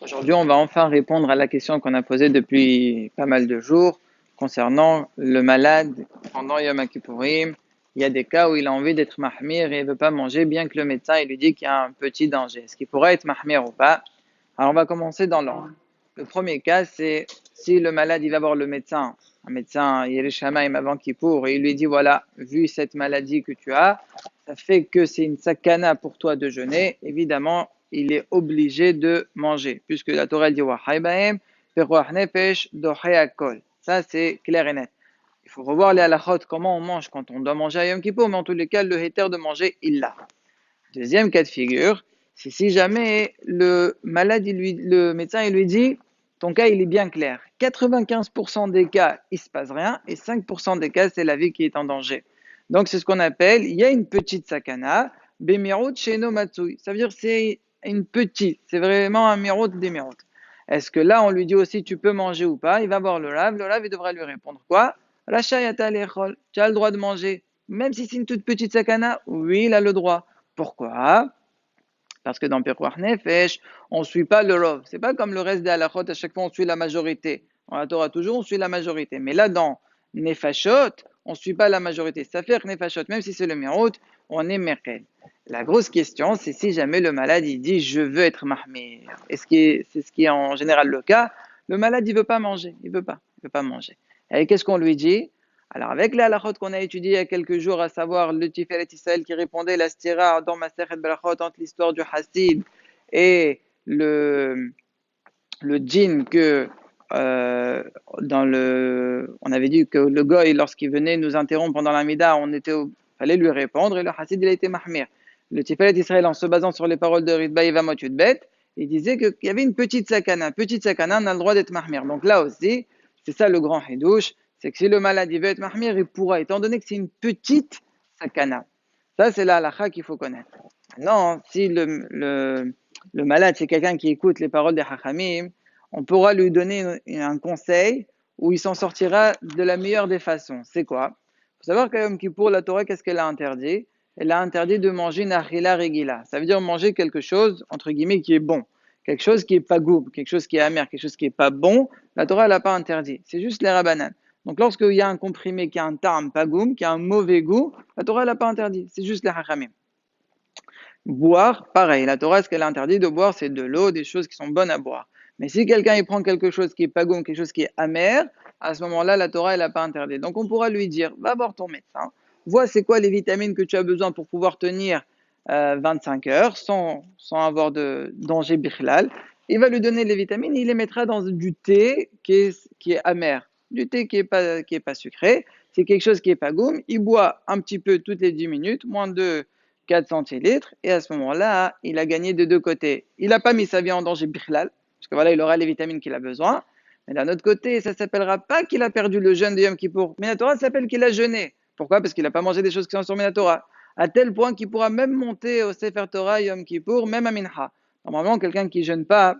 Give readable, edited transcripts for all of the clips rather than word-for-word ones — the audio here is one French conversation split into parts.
Aujourd'hui, on va enfin répondre à la question qu'on a posée depuis pas mal de jours concernant le malade pendant Yom Kippourim. Il y a des cas où il a envie d'être mahmir et il ne veut pas manger, bien que le médecin il lui dit qu'il y a un petit danger. Est-ce qu'il pourrait être mahmir ou pas? Alors, on va commencer dans l'ordre. Le premier cas, c'est si le malade il va voir le médecin, un médecin, il est Shamaïm avant Kippour, et il lui dit voilà, vu cette maladie que tu as, ça fait que c'est une sakana pour toi de jeûner. Évidemment, il est obligé de manger, puisque la Torah dit ça, c'est clair et net. Il faut revoir les halachot, comment on mange quand on doit manger à Yom Kippour, mais en tous les cas, le héter de manger, il l'a. Deuxième cas de figure, c'est si jamais le malade, le médecin, il lui dit, ton cas, il est bien clair. 95% des cas, il se passe rien, et 5% des cas, c'est la vie qui est en danger. Donc, c'est ce qu'on appelle, il y a une petite sakana, bemirut sheno matsui. Ça veut dire c'est une petite, c'est vraiment un mirut des mirut. Est-ce que là, on lui dit aussi, tu peux manger ou pas? Il va voir le rave, il devra lui répondre quoi? Rachayata lechol, tu as le droit de manger. Même si c'est une toute petite sakana, oui, il a le droit. Pourquoi? Parce que dans Pekuach Nefesh, on ne suit pas le Rov. C'est pas comme le reste des halachot, à chaque fois on suit la majorité. Dans la Torah, toujours on suit la majorité. Mais là, dans Nefashot, on ne suit pas la majorité. Ça fait que Nefashot, même si c'est le Mirut, on est Merkel. La grosse question, c'est si jamais le malade il dit je veux être mahmir. C'est ce qui est en général le cas. Le malade il veut pas manger, il veut pas manger. Et qu'est-ce qu'on lui dit? Alors, avec les halachot qu'on a étudié il y a quelques jours, à savoir le Tiferet Israël qui répondait la stira dans Masechet Berachot entre l'histoire du Hassid et le djinn que on avait dit que le goy, lorsqu'il venait nous interrompre pendant la mida, fallait lui répondre et le Hassid il a été mahmir. Le Tiferet Israël, en se basant sur les paroles de Ritba Yevamot Yudbet, il disait qu'il y avait une petite sakana, on a le droit d'être mahmir. Donc là aussi, c'est ça le grand hidouche, c'est que si le malade il veut être mahmir, il pourra, étant donné que c'est une petite sakana. Ça, c'est la halakha qu'il faut connaître. Maintenant, si le malade, c'est quelqu'un qui écoute les paroles des hachamim, on pourra lui donner un conseil où il s'en sortira de la meilleure des façons. C'est quoi? Il faut savoir que pour la Torah, qu'est-ce qu'elle a interdit? Elle a interdit de manger une achila regila. Ça veut dire manger quelque chose, entre guillemets, qui est bon. Quelque chose qui est pas goût, quelque chose qui est amer, quelque chose qui est pas bon. La Torah, elle n'a pas interdit. C'est juste les rabanan. Donc, lorsqu'il y a un comprimé qui a un tarm pas goût, qui a un mauvais goût, la Torah, elle n'a pas interdit. C'est juste les hachamim. Boire, pareil. La Torah, ce qu'elle a interdit de boire, c'est de l'eau, des choses qui sont bonnes à boire. Mais si quelqu'un il prend quelque chose qui est pas goût, quelque chose qui est amer, à ce moment-là, la Torah, elle n'a pas interdit. Donc, on pourra lui dire, va voir ton médecin, vois c'est quoi les vitamines que tu as besoin pour pouvoir tenir 25 heures sans avoir de danger bichlal. Il va lui donner les vitamines, il les mettra dans du thé qui est amer, du thé qui est pas sucré. C'est quelque chose qui est pas goût. Il boit un petit peu toutes les 10 minutes, moins de 4 centilitres, et à ce moment-là, il a gagné de deux côtés. Il n'a pas mis sa vie en danger bichlal, parce que voilà, il aura les vitamines qu'il a besoin. Mais d'un autre côté, ça ne s'appellera pas qu'il a perdu le jeûne de Yom Kippour. Minatora s'appelle qu'il a jeûné. Pourquoi? Parce qu'il n'a pas mangé des choses qui sont sur Minatora. À tel point qu'il pourra même monter au Sefer Torah Yom Kippour, même à Mincha. Normalement, quelqu'un qui ne jeûne pas,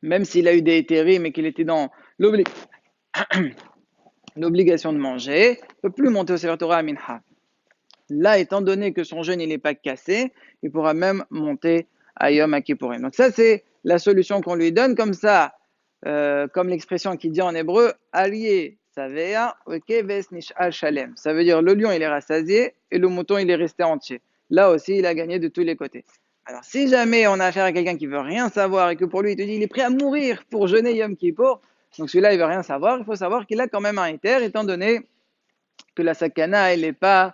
même s'il a eu des hétérim mais qu'il était dans l'obligation de manger, ne peut plus monter au Sefer Torah à Mincha. Là, étant donné que son jeûne n'est pas cassé, il pourra même monter à Yom Kippourim. Donc ça, c'est la solution qu'on lui donne. Comme ça, comme l'expression qui dit en hébreu, allié savea, ok, ves nishal shalem. Ça veut dire le lion, il est rassasié et le mouton, il est resté entier. Là aussi, il a gagné de tous les côtés. Alors, si jamais on a affaire à quelqu'un qui veut rien savoir et que pour lui, il te dit, il est prêt à mourir pour jeûner Yom Kippour, donc celui-là, il veut rien savoir, il faut savoir qu'il a quand même un éther, étant donné que la sakana, elle n'est pas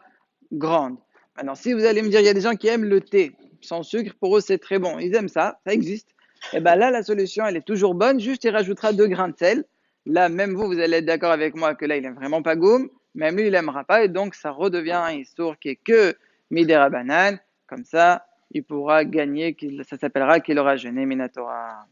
grande. Maintenant, si vous allez me dire, il y a des gens qui aiment le thé sans sucre, pour eux c'est très bon, ils aiment ça existe. Et bien là, la solution, elle est toujours bonne, juste il rajoutera 2 grains de sel. Là, même vous, vous allez être d'accord avec moi que là, il n'aime vraiment pas goum, même lui, il n'aimera pas, et donc ça redevient un issour qui est que midera banane, comme ça, il pourra gagner, ça s'appellera qu'il aura jeûné minatora.